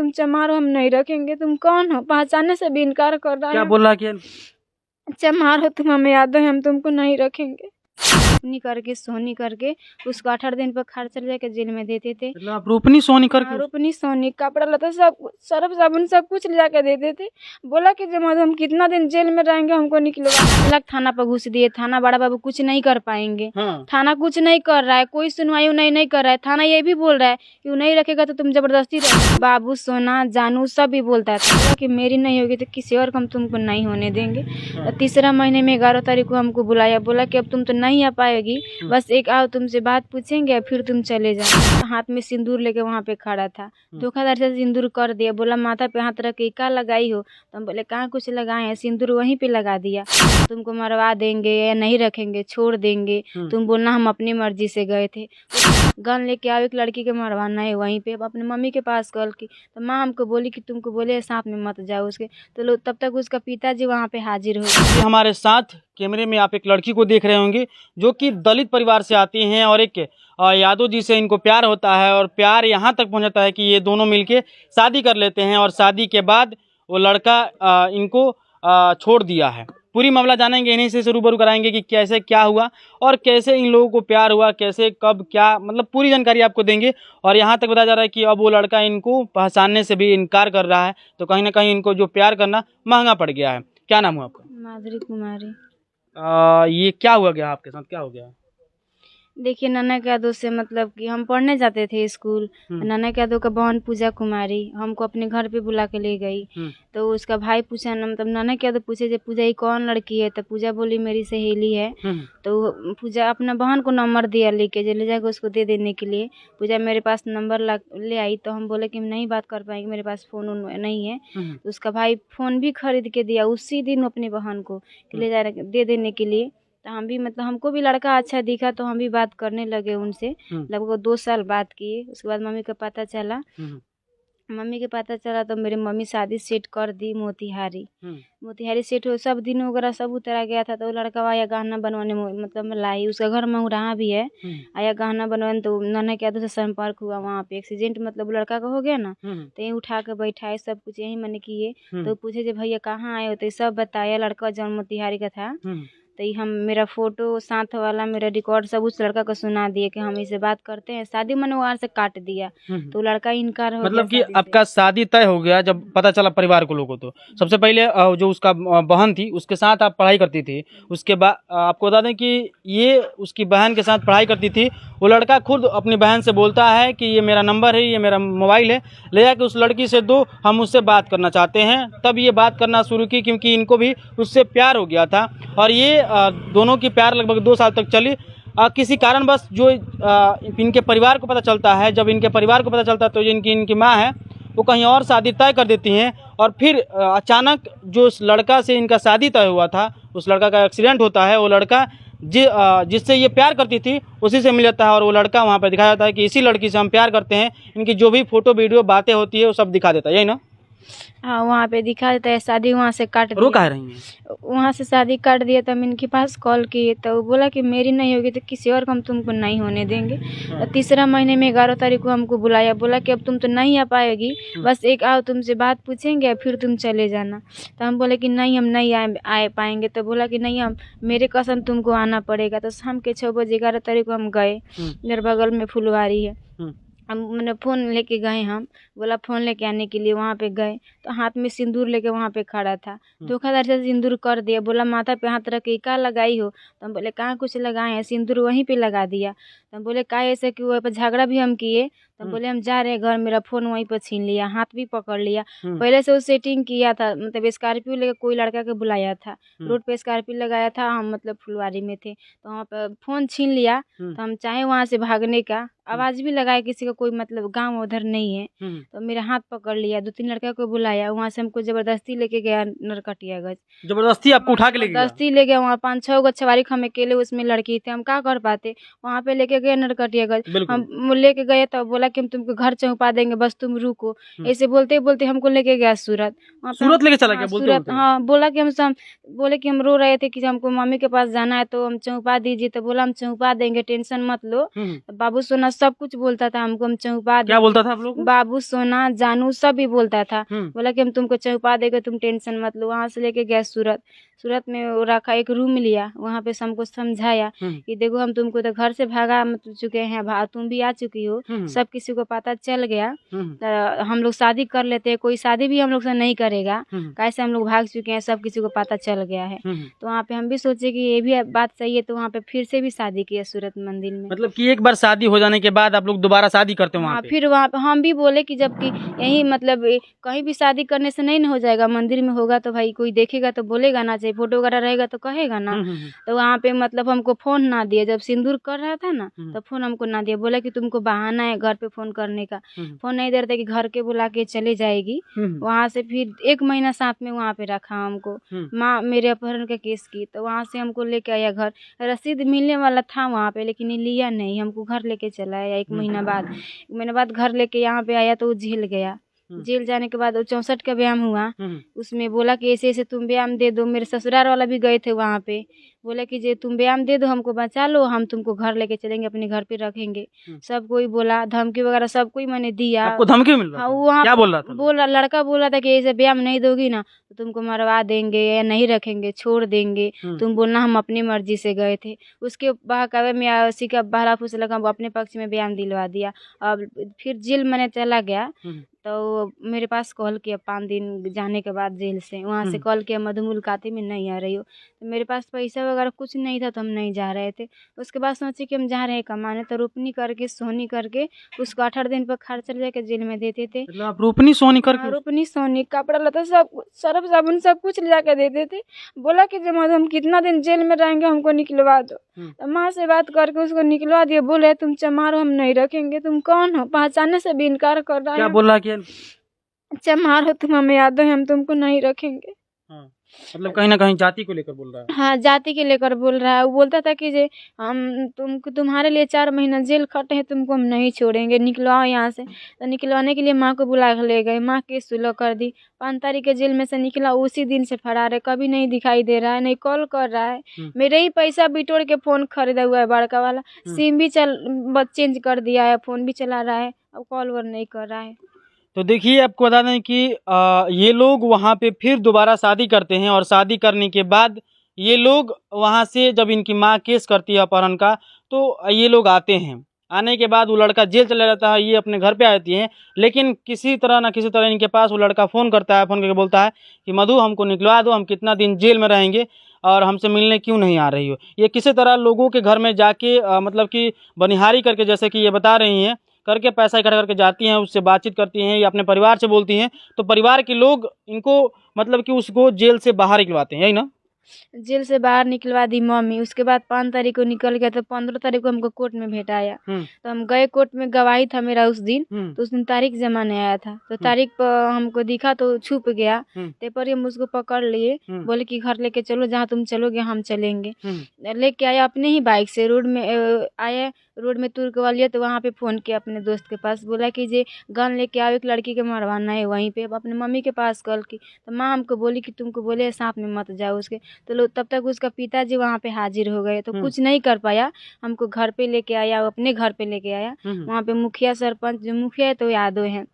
तुम चमार हो, हम नहीं रखेंगे। तुम कौन हो? पहचानने से भी इनकार कर रहा है। क्या बोल रहा है? चमार हो तुम, हमें याद है, हम तुमको नहीं रखेंगे। अपनी करके सोनी करके उसको 18 दिन पर खर्चा लेके जेल में देते थे। मतलब आप रूपनी सोनी करके? रूपनी सोनी, कपड़ा लता सब, सर्फ साबुन सब कुछ ले जाके देते थे। बोला कि जब हम कितना दिन जेल में रहेंगे हमको निकलवा। अलग थाना पर घुस दिए। थाना बड़ा बाबू कुछ नहीं कर पाएंगे। हाँ। थाना कुछ नहीं कर रहा है, कोई सुनवाई नहीं कर रहा है। थाना ये भी बोल रहा है कि वो नहीं रखेगा तो तुम जबरदस्ती रखो। बाबू सोना जानू सब भी बोलता था कि मेरी नहीं होगी तो किसी और को हम तुमको नहीं होने देंगे। तीसरा महीने में 11 तारीख को हमको बुलाया, बोला कि अब तुम तो नहीं आ पाएगी, बस एक आओ तुमसे बात पूछेंगे फिर तुम चले जाओ। हाथ में सिंदूर लेके वहाँ पे खड़ा था। धोखाधड़ी से सिंदूर कर दिया। बोला माथा पे हाथ रख के क्या लगाई हो? तो हम बोले कहाँ कुछ लगाए हैं, सिंदूर वहीं पे लगा दिया। तुमको मरवा देंगे या नहीं रखेंगे, छोड़ देंगे। तुम बोलना हम अपनी मर्जी से गए थे। गन लेके आओ, एक लड़की के मरवाना है वहीं पे। अपने मम्मी के पास कॉल की तो माँ हमको बोली कि तुमको बोले साथ में मत जाओ उसके। तो लोग तब तक उसका पिताजी वहाँ पे हाजिर हो गए। हमारे साथ कैमरे में आप एक लड़की को देख रहे होंगे जो कि दलित परिवार से आती हैं और एक यादव जी से इनको प्यार होता है और प्यार यहाँ तक पहुँच जाता है कि ये दोनों मिलके शादी कर लेते हैं और शादी के बाद वो लड़का इनको छोड़ दिया है। पूरी मामला जानेंगे, इन्हीं से रूबरू कराएंगे कि कैसे क्या हुआ और कैसे इन लोगों को प्यार हुआ, कैसे कब क्या, मतलब पूरी जानकारी आपको देंगे। और यहाँ तक बताया जा रहा है कि अब वो लड़का इनको पहचानने से भी इनकार कर रहा है, तो कहीं ना कहीं इनको जो प्यार करना महंगा पड़ गया है। क्या नाम हुआ आपका? माधुरी कुमारी। ये क्या हुआ गया आपके साथ, क्या हो गया? देखिए नाना यादव से मतलब कि हम पढ़ने जाते थे स्कूल। नाना यादव का बहन पूजा कुमारी हमको अपने घर पे बुला के ले गई। तो उसका भाई पूछा ना, मतलब नाना यादव पूछे जब पूजा ये कौन लड़की है? तो पूजा बोली मेरी सहेली है। तो पूजा अपना बहन को नंबर दिया लेके, जो ले जाकर उसको दे देने के लिए। पूजा मेरे पास नंबर ले आई तो हम बोले कि हम नहीं बात कर पाएंगे, मेरे पास फ़ोन नहीं है। तो उसका भाई फ़ोन भी खरीद के दिया उसी दिन अपनी बहन को ले जा दे देने के लिए। तो हम भी मतलब हमको भी लड़का अच्छा दिखा तो हम भी बात करने लगे उनसे। लगभग 2 साल बात किए। उसके बाद मम्मी को पता चला तो मेरी मम्मी शादी सेट कर दी मोतिहारी सेट हो, सब दिन वगैरह सब उतरा गया था। तो लड़का आया गहना बनवाने मतलब लाई, उसका घर मंगुराहा भी है। आया गहना बनवाने तो नाना क्या से संपर्क हुआ वहाँ पे। एक्सीडेंट मतलब लड़का का हो गया ना, तो यहीं उठा के बैठाए, सब कुछ यहीं मैंने किए। तो पूछे जब भैया कहाँ आए हो, तो सब बताया। लड़का जन्म मोतिहारी का था। तो हम मेरा फोटो साथ वाला मेरा रिकॉर्ड सब उस लड़का को सुना दिए कि हम इसे बात करते हैं। शादी मैंने वहाँ से काट दिया। तो लड़का इनकार हो मतलब कि गया। आपका शादी तय हो गया जब पता चला परिवार को लोगों को। तो सबसे पहले जो उसका बहन थी उसके साथ आप पढ़ाई करती थी, उसके बाद आपको बता दें कि ये उसकी बहन के साथ पढ़ाई करती थी। वो लड़का खुद अपनी बहन से बोलता है कि ये मेरा नंबर है, ये मेरा मोबाइल है, ले जाके उस लड़की से दो, हम उससे बात करना चाहते हैं। तब ये बात करना शुरू की क्योंकि इनको भी उससे प्यार हो गया था। और ये दोनों की प्यार लगभग 2 साल तक चली। किसी कारणवश जो इनके परिवार को पता चलता है, जब इनके परिवार को पता चलता है तो जो इनकी माँ है वो कहीं और शादी तय कर देती हैं। और फिर अचानक जो उस लड़का से इनका शादी तय हुआ था, उस लड़का का एक्सीडेंट होता है। वो लड़का जिससे ये प्यार करती थी उसी से मिल जाता है और वो लड़का वहाँ पर दिखाया जाता है कि इसी लड़की से हम प्यार करते हैं। इनकी जो भी फोटो वीडियो बातें होती है वो सब दिखा देता है, यही ना? हाँ, वहाँ पे दिखा देता है। शादी वहाँ से काट दिया। रो कह रही हैं? वहाँ से शादी काट दिया। तो हम इनके पास कॉल किए तो वो बोला कि मेरी नहीं होगी तो किसी और को हम तुमको नहीं होने देंगे। तो तीसरा महीने में 11 तारीख को हमको बुलाया, बोला कि अब तुम तो नहीं आ पाएगी, बस एक आओ तुमसे बात पूछेंगे फिर तुम चले जाना। तो हम बोले कि नहीं हम नहीं आ पाएंगे। तो बोला कि नहीं, हम मेरे कसम तुमको आना पड़ेगा। तो शाम के 6 बजे 11 तारीख को हम गए। मेरे बगल में फुलवारी है, हम मैंने फ़ोन लेके गए। हम बोला फ़ोन लेके आने के लिए वहाँ पे गए तो हाथ में सिंदूर लेके वहाँ पे खड़ा था। धोखाधड़ी से सिंदूर कर दिया। बोला माथा पे हाथ रख के क्या लगाई हो? तो हम बोले कहाँ कुछ लगाए हैं, सिंदूर वहीं पे लगा दिया। तो हम बोले का ऐसे कि वहाँ पर झगड़ा भी हम किए। तो हम बोले हम जा रहे हैं घर, मेरा फ़ोन वहीं पर छीन लिया, हाथ भी पकड़ लिया। पहले से वो सेटिंग किया था, मतलब स्कॉर्पियो लेकर कोई लड़का के बुलाया था, रोड पे स्कॉर्पियो लगाया था। हम मतलब फुलवारी में थे तो वहाँ पर फ़ोन छीन लिया। तो हम चाहे वहाँ से भागने का, आवाज़ भी लगाया, किसी का कोई मतलब गाँव उधर नहीं है। तो मेरा हाथ पकड़ लिया, 2-3 लड़का को बुलाया, वहाँ से हमको ज़बरदस्ती लेके गया नरकटियागंज। जबरदस्ती आपको उठा के ले गया? जबरदस्ती ले गया। वहाँ 5-6 गो छवारी हम अकेले उसमें लड़की थे, हम क्या कर पाते। वहाँ पे लेके लेके गए नरकटियागंज, बिल्कुल। हम लेके गए तो बोला कि हम तुमको घर चौपा देंगे, बस तुम रुको। ऐसे बोलते बोलते हमको लेके गया सूरत। वहाँ पे सूरत लेके चला गया हाँ, बोलते सूरत, बोलते? हाँ, बोला कि बोले कि हम रो रहे थे कि हमको मम्मी के पास जाना है तो हम चौपा दीजिए, तो बोला हम चौपा देंगे, टेंशन मत लो। बाबू सोना सब कुछ बोलता था हमको, हम चौपा क्या देंगे। बोलता था आप लोग को? बाबू सोना जानू सब भी बोलता था। हम्म। बोला कि हम तुमको चौपा देंगे, तुम टेंशन मत लो। वहाँ से लेके गया सूरत। सूरत में वो रखा, एक रूम लिया, वहाँ पे हमको समझाया कि देखो हम तुमको तो घर से भागा मतलब चुके हैं, तुम भी आ चुकी हो, सब किसी को पता चल गया, तो हम लोग शादी कर लेते हैं, कोई शादी भी हम लोग से नहीं करेगा, कैसे हम लोग भाग चुके हैं, सब किसी को पता चल गया है। तो वहाँ पे हम भी सोचे कि ये भी बात सही है, तो वहाँ पे फिर से भी शादी किया सूरत मंदिर में। मतलब कि एक बार शादी हो जाने के बाद आप लोग दोबारा शादी करते हैं वहाँ हाँ, पे? फिर वहाँ पे हम भी बोले कि जबकि यही मतलब कहीं भी शादी करने से नहीं ना हो जाएगा, मंदिर में होगा तो भाई कोई देखेगा तो बोलेगा ना, चाहे फोटो वगैरह रहेगा तो कहेगा ना। तो वहाँ पे मतलब हमको फोन ना दिया, जब सिंदूर कर रहा था ना तो फोन हमको ना दिया, बोला कि तुमको बहाना है घर पे फोन करने का। फोन नहीं दे रहे थे कि घर के बुला के चले जाएगी। वहाँ से फिर 1 महीना साथ में वहाँ पे रखा हमको, माँ मेरे अपहरण का केस की, तो वहाँ से हमको लेके आया घर। रसीद मिलने वाला था वहाँ पे लेकिन लिया नहीं, हमको घर लेके चला आया 1 महीना बाद। 1 महीने बाद घर लेके यहाँ पे आया तो वो जेल गया। जेल जाने के बाद वो 64 का व्यायाम हुआ, उसमें बोला कि ऐसे ऐसे तुम व्यायाम दे दो। मेरे ससुराल वाला भी गए थे वहाँ पे, बोला कि जे तुम व्यायाम दे दो, हमको बचा लो, हम तुमको घर लेके चलेंगे, अपने घर पे रखेंगे। सब कोई बोला, धमकी वगैरह सब कोई मैंने दिया। आपको धमकी मिल रहा हाँ, था? वहाँ क्या बोल रहा था? लड़का बोल रहा था कि ऐसे व्यायाम नहीं दोगी ना तो तुमको मरवा देंगे या नहीं रखेंगे, छोड़ देंगे, तुम बोलना हम अपनी मर्जी से गए थे। उसके बहकावे में उसी का बहला फुसला का अपने पक्ष में बयान दिलवा दिया। अब फिर जेल मैंने चला गया तो मेरे पास कॉल किया 5 दिन जाने के बाद जेल से, वहाँ से कॉल किया मधु मुलाकाती में नहीं आ रही हो, तो मेरे पास पैसा वगैरह कुछ नहीं था तो हम नहीं जा रहे थे। उसके बाद सोचे कि हम जा रहे हैं कमाने, तो रोपनी करके सोनी करके उसको 8 दिन पर खर्चा लेके जेल में देते थे। मतलब आप रोपनी सोनी हाँ, करके? रोपनी सोनी कपड़ा लता सब कुछ, सर्फ साबुन सब कुछ ले जाके देते थे। बोला कि जब हम कितना दिन जेल में रहेंगे हमको निकलवा दो, तो माँ से बात करके उसको निकलवा दिया। बोले तुम चमार हो, हम नहीं रखेंगे, तुम कौन हो, पहचानने से भी इनकार कर रहा है। क्या बोल रहा? चमार हो तुम, हमें याद है, हम तुमको नहीं रखेंगे। हाँ, मतलब कहीं ना कहीं जाति को लेकर बोल रहा है। हाँ, जाति के लेकर बोल रहा है। वो बोलता था कि जे हम तुम्हारे लिए 4 महीना जेल खटे हैं, तुमको हम नहीं छोड़ेंगे, निकलवाओ यहाँ से। तो निकलवाने के लिए माँ को बुला कर ले गए, माँ केस सुलह कर दी। 5 तारीख के जेल में से निकला, उसी दिन से फरार है, कभी नहीं दिखाई दे रहा है, नहीं कॉल कर रहा है। मेरे ही पैसा बिटोर के फ़ोन खरीदा हुआ है बड़का वाला, सिम भी चेंज कर दिया है, फ़ोन भी चला रहा है, अब कॉल वर नहीं कर रहा है। तो देखिए आपको बता दें कि ये लोग वहाँ पे फिर दोबारा शादी करते हैं और शादी करने के बाद ये लोग वहाँ से जब इनकी माँ केस करती है अपहरण का तो ये लोग आते हैं। आने के बाद वो लड़का जेल चला जाता है, ये अपने घर पे आती हैं, लेकिन किसी तरह ना किसी तरह इनके पास वो लड़का फ़ोन करता है, फ़ोन करके बोलता है कि मधु हमको निकलवा दो, हम कितना दिन जेल में रहेंगे और हमसे मिलने क्यों नहीं आ रही हो। ये किसी तरह लोगों के घर में जाके मतलब कि बनिहारी करके, जैसे कि ये बता रही हैं, करके पैसा इकट्ठा करके जाती हैं, उससे बातचीत करती हैं या अपने परिवार से बोलती हैं, तो परिवार के लोग इनको मतलब कि उसको जेल से बाहर निकलवाते हैं, यही ना? जेल से बाहर निकलवा दी मम्मी। उसके बाद 5 तारीख को निकल गया, तो 15 तारीख को हमको कोर्ट में भेटाया। तो हम गए कोर्ट में, गवाही था मेरा उस दिन, तो उस दिन तारीख जमाने आया था, तो तारीख पर हमको दिखा तो छुप गया। पेपर हम उसको पकड़ लिए, बोले कि घर लेके चलो, जहाँ तुम चलोगे हम चलेंगे। लेके आया अपने ही बाइक से, रोड में आया, रोड में तुर के वालिया, तो वहाँ पे फ़ोन किया अपने दोस्त के पास, बोला कि जे गन लेके आओ, एक लड़की के मरवाना है वहीं पे। अपने मम्मी के पास कॉल की, तो माँ हमको बोली कि तुमको बोले साथ में मत जाओ उसके। तो लो तब तक उसका पिताजी वहाँ पे हाजिर हो गए, तो कुछ नहीं कर पाया, हमको घर पे लेके आया, अपने घर पे लेके आया। वहाँ पे मुखिया सरपंच, जो मुखिया है तो यादव हैं,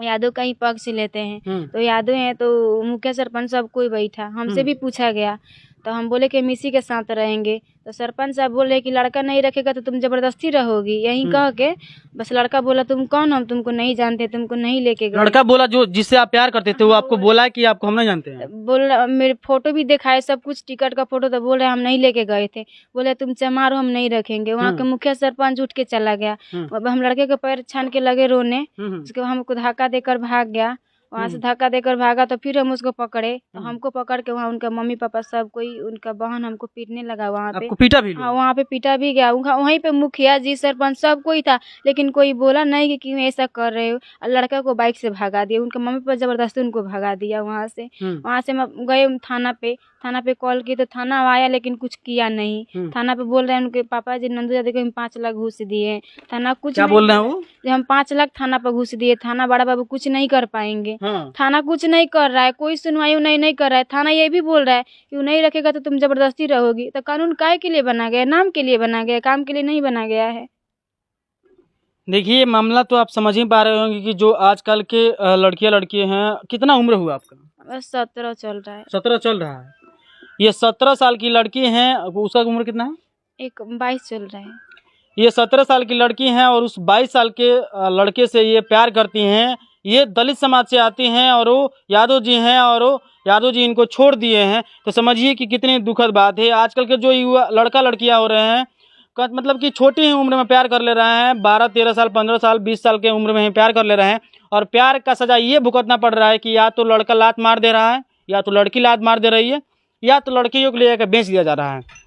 यादव का ही पक्ष लेते हैं, तो यादव हैं तो मुखिया सरपंच सब कोई बैठा, हमसे भी पूछा गया, तो हम बोले कि हम इसी के साथ रहेंगे। तो सरपंच साहब बोले कि लड़का नहीं रखेगा तो तुम जबरदस्ती रहोगी, यहीं कह के बस लड़का बोला तुम कौन, हम तुमको नहीं जानते, तुमको नहीं लेके गए। लड़का बोला जो जिससे आप प्यार करते थे वो आपको बोला कि आपको हम नहीं जानते हैं? बोल मेरे फोटो भी दिखाए, सब कुछ, टिकट का फोटो, तो बोल रहे हम नहीं लेके गए थे। बोले तुम चमार हो, हम नहीं रखेंगे। वहाँ के मुखिया सरपंच उठ के चला गया। अब हम लड़के के पैर छान के लगे रोने, उसके बाद हमको धक्का देकर भाग गया। वहाँ से धक्का देकर भागा तो फिर हम उसको पकड़े, तो हमको पकड़ के वहाँ उनका मम्मी पापा सब कोई, उनका बहन हमको पीटने लगा वहाँ पे। आपको पीटा भी हाँ, लोग? वहाँ पे पीटा भी गया। वहीं पे मुखिया जी, सरपंच सब कोई था, लेकिन कोई बोला नहीं कि क्यों ऐसा कर रहे हो। और लड़का को बाइक से भगा दिया, उनके मम्मी पापा जबरदस्ती उनको भगा दिया वहाँ से। वहाँ से हम गए थाना पे कॉल किए तो थाना आया, लेकिन कुछ किया नहीं। थाना पे बोल रहे हैं उनके पापा जी, नंदू यादव को हम 5 लाख घूस दिए। थाना कुछ क्या नहीं बोल रहे हैं कर वो? जो हम 5 लाख थाना पर घूस दिए, थाना बड़ा बाबू कुछ नहीं कर पाएंगे। हाँ। थाना कुछ नहीं कर रहा है, कोई सुनवाई नहीं कर रहा है। थाना ये भी बोल रहा है कि वो नहीं रखेगा तो तुम जबरदस्ती रहोगी। तो कानून काहे के लिए बना गया? नाम के लिए बना गया, काम के लिए नहीं बना गया है। देखिए, मामला तो आप समझ ही पा रहे होंगे कि जो आजकल के लड़कियां हैं, कितना उम्र हुआ आपका? बस 17 चल रहा है। 17 चल रहा है। ये 17 साल की लड़की हैं, उसका उम्र कितना है? एक 22 चल रहा है। ये 17 साल की लड़की हैं और उस 22 साल के लड़के से ये प्यार करती हैं। ये दलित समाज से आती हैं और वो यादव जी हैं और वो यादव जी इनको छोड़ दिए हैं। तो समझिए कि कितनी दुखद बात है। आजकल के जो युवा लड़का लड़कियां हो रहे हैं, मतलब कि छोटी ही उम्र में प्यार कर ले रहे हैं। 12 13 साल 15 साल 20 साल के उम्र में ही प्यार कर ले रहे हैं और प्यार का सजा ये भुगतना पड़ रहा है कि या तो लड़का लात मार दे रहा है, या तो लड़की लात मार दे रही है, या तो लड़कियों को ले जाकर बेच दिया जा रहा है।